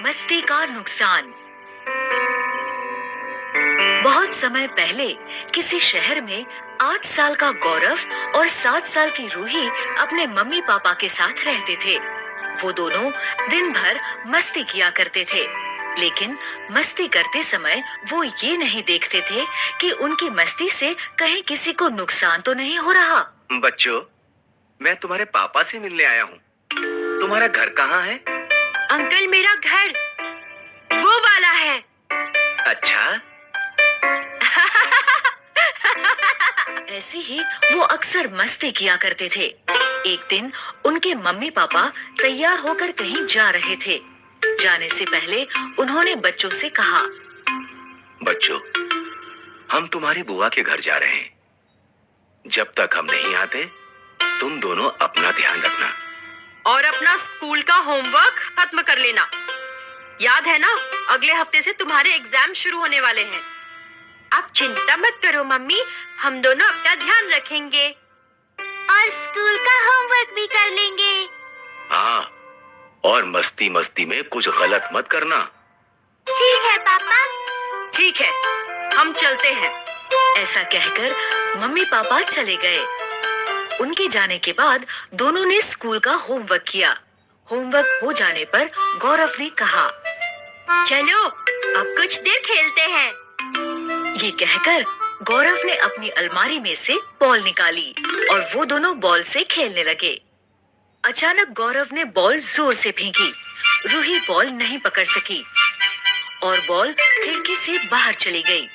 मस्ती का नुकसान। बहुत समय पहले किसी शहर में 8 साल का गौरव और 7 साल की रूही अपने मम्मी पापा के साथ रहते थे। वो दोनों दिन भर मस्ती किया करते थे, लेकिन मस्ती करते समय वो ये नहीं देखते थे कि उनकी मस्ती से कहीं किसी को नुकसान तो नहीं हो रहा। बच्चों, मैं तुम्हारे पापा से मिलने आया हूँ। तुम्हारा घर कहाँ है? अंकल, मेरा घर वो वाला है। अच्छा। ऐसे ही वो अक्सर मस्ती किया करते थे। एक दिन उनके मम्मी पापा तैयार होकर कहीं जा रहे थे। जाने से पहले उन्होंने बच्चों से कहा, बच्चों, हम तुम्हारी बुआ के घर जा रहे हैं। जब तक हम नहीं आते, तुम दोनों अपना ध्यान रखना और अपना स्कूल का होमवर्क खत्म कर लेना। याद है ना, अगले हफ्ते से तुम्हारे एग्जाम शुरू होने वाले हैं। आप चिंता मत करो मम्मी, हम दोनों अपना ध्यान रखेंगे और स्कूल का होमवर्क भी कर लेंगे। हाँ, और मस्ती मस्ती में कुछ गलत मत करना। ठीक है पापा। ठीक है, हम चलते हैं। ऐसा कहकर मम्मी पापा चले गए। उनके जाने के बाद दोनों ने स्कूल का होमवर्क किया। होमवर्क हो जाने पर गौरव ने कहा, चलो अब कुछ देर खेलते हैं। ये कहकर गौरव ने अपनी अलमारी में से बॉल निकाली और वो दोनों बॉल से खेलने लगे। अचानक गौरव ने बॉल जोर से फेंकी। रूही बॉल नहीं पकड़ सकी और बॉल खिड़की से बाहर चली गई।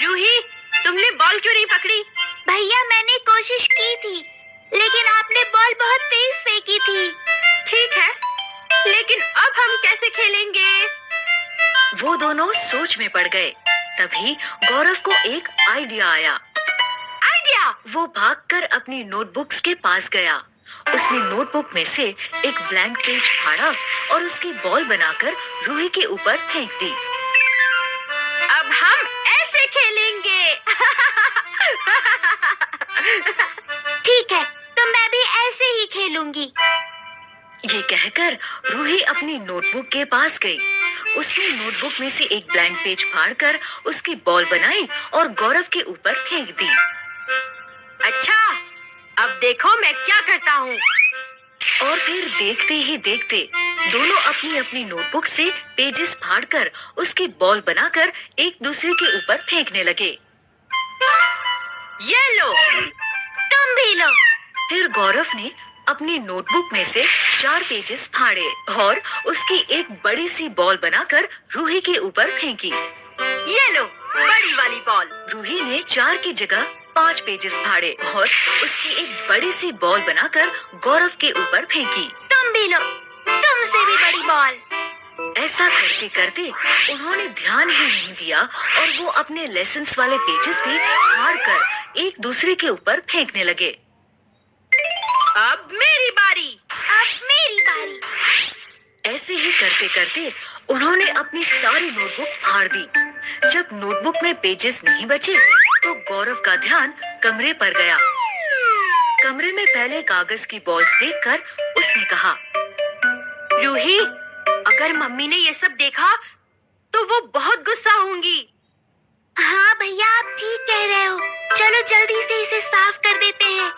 रूही, तुमने बॉल क्यों नहीं पकड़ी? भैया, मैंने कोशिश की थी, लेकिन आपने बॉल बहुत तेज फेंकी थी। ठीक है, लेकिन अब हम कैसे खेलेंगे? वो दोनों सोच में पड़ गए। तभी गौरव को एक आइडिया आया। आइडिया? वो भागकर अपनी नोटबुक्स के पास गया। उसने नोटबुक में से एक ब्लैंक पेज फाड़ा और उसकी बॉल बनाकर रूही के ऊपर फेंक दी। अब हम ऐसे खेलेंगे। ठीक है, तो मैं भी ऐसे ही खेलूंगी। ये कहकर रूही अपनी नोटबुक के पास गई। उसने नोटबुक में से एक ब्लैंक पेज फाड़कर उसकी बॉल बनाई और गौरव के ऊपर फेंक दी। अच्छा, अब देखो मैं क्या करता हूँ। और फिर देखते ही देखते दोनों अपनी अपनी नोटबुक से पेजेस फाड़कर उसकी बॉल बनाकर एक दूसरे के ऊपर फेंकने लगे। ये लो, तुम भी लो। फिर गौरव ने अपनी नोटबुक में से 4 पेजेस फाड़े और उसकी एक बड़ी सी बॉल बनाकर रूही के ऊपर फेंकी। ये लो, बड़ी वाली बॉल। रूही ने 4 की जगह 5 पेजेस फाड़े और उसकी एक बड़ी सी बॉल बनाकर गौरव के ऊपर फेंकी। तुम भी लो, तुमसे भी बड़ी बॉल। ऐसा करते करते उन्होंने ध्यान ही नहीं दिया और वो अपने लेसन्स वाले पेजेस भी फाड़कर एक दूसरे के ऊपर फेंकने लगे। अब मेरी बारी। अब मेरी बारी। ऐसे ही करते करते उन्होंने अपनी सारी नोटबुक फाड़ दी। जब नोटबुक में पेजेस नहीं बचे तो गौरव का ध्यान कमरे पर गया। कमरे में फैले कागज की बॉल्स देखकर उसने कहा, रूही, अगर मम्मी ने ये सब देखा तो वो बहुत गुस्सा होंगी। हाँ भैया, आप ठीक कह रहे हो। चलो जल्दी से इसे साफ कर देते हैं।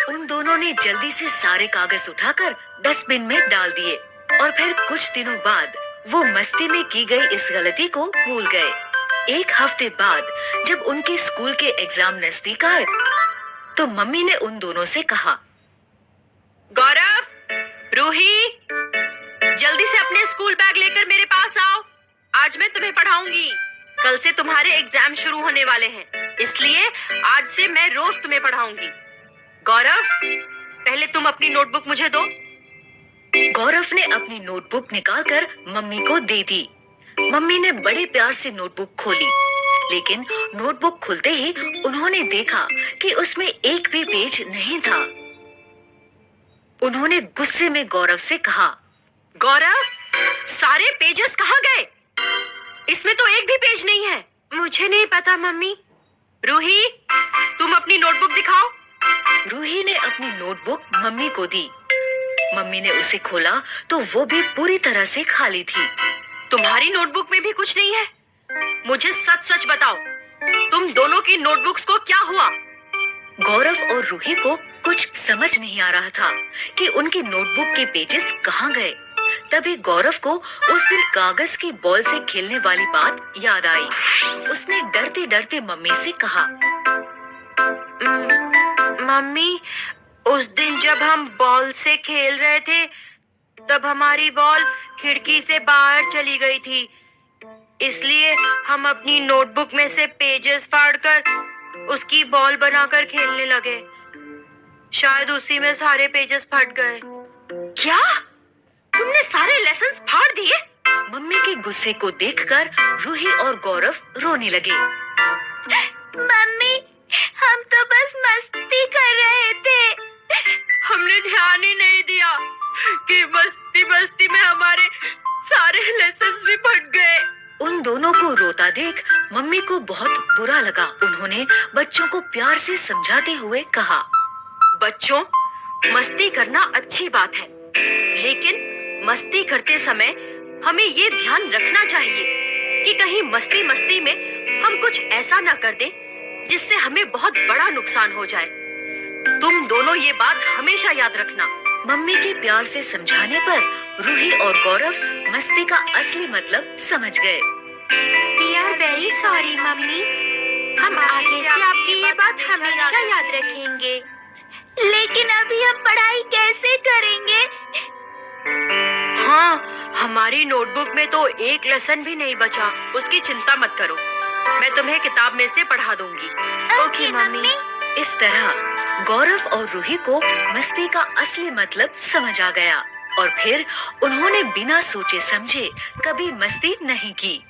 उन दोनों ने जल्दी से सारे कागज उठाकर डस्टबिन में डाल दिए और फिर कुछ दिनों बाद वो मस्ती में की गई इस गलती को भूल गए। एक हफ्ते बाद जब उनके स्कूल के एग्जाम नजदीक आए तो मम्मी ने उन दोनों से कहा, गौरव, रूही, जल्दी से अपने स्कूल बैग लेकर मेरे पास आओ। आज मैं तुम्हें पढ़ाऊंगी। कल से तुम्हारे एग्जाम शुरू होने वाले हैं, इसलिए आज से मैं रोज तुम्हें पढ़ाऊंगी। गौरव, पहले तुम अपनी नोटबुक मुझे दो। गौरव ने अपनी नोटबुक निकालकर मम्मी को दे दी। मम्मी ने बड़े प्यार से नोटबुक खोली, लेकिन नोटबुक खुलते ही उन्होंने देखा कि उसमें एक भी पेज नहीं था। उन्होंने गुस्से में गौरव से कहा, गौरव, सारे पेजेस कहाँ गए? इसमें तो एक भी पेज नहीं है। मुझे नहीं पता मम्मी। रूही, तुम अपनी नोटबुक दिखाओ। रूही ने अपनी नोटबुक मम्मी को दी। मम्मी ने उसे खोला तो वो भी पूरी तरह से खाली थी। तुम्हारी नोटबुक में भी कुछ नहीं है? मुझे सच सच बताओ, तुम दोनों की नोटबुक्स को क्या हुआ? गौरव और रूही को कुछ समझ नहीं आ रहा था कि उनकी नोटबुक के पेजेस कहाँ गए। तभी गौरव को उस दिन कागज की बॉल से खेलने वाली बात याद आई। उसने डरते डरते मम्मी से कहा, मम्मी, उस दिन जब हम बॉल से खेल रहे थे तब हमारी बॉल खिड़की से बाहर चली गई थी, इसलिए हम अपनी नोटबुक में से पेजेस फाड़कर उसकी बॉल बनाकर खेलने लगे। शायद उसी में सारे पेजेस फट गए। क्या? तुमने सारे लेसन्स फाड़ दिए? मम्मी के गुस्से को देखकर रूही और गौरव रोने लगे। मम्मी, हम तो बस मस्ती कर रहे थे। हमने ध्यान ही नहीं दिया कि मस्ती मस्ती में हमारे सारे लेसन्स भी फट गए। उन दोनों को रोता देख मम्मी को बहुत बुरा लगा। उन्होंने बच्चों को प्यार से समझाते हुए कहा, बच्चों, मस्ती करना अच्छी बात है, लेकिन मस्ती करते समय हमें ये ध्यान रखना चाहिए कि कहीं मस्ती मस्ती में हम कुछ ऐसा ना कर दें जिससे हमें बहुत बड़ा नुकसान हो जाए। तुम दोनों ये बात हमेशा याद रखना। मम्मी के प्यार से समझाने पर रूही और गौरव मस्ती का असली मतलब समझ गए। We are very sorry, mummy. हम आगे से आपकी ये बात हमेशा याद रखेंगे। लेकिन अभी हम पढ़ाई कैसे करेंगे? हाँ, हमारी नोटबुक में तो एक लेसन भी नहीं बचा। उसकी चिंता मत करो, मैं तुम्हें किताब में से पढ़ा दूंगी। Okay mummy. इस तरह गौरव और रूही को मस्ती का असली मतलब समझ आ गया और फिर उन्होंने बिना सोचे समझे कभी मस्ती नहीं की।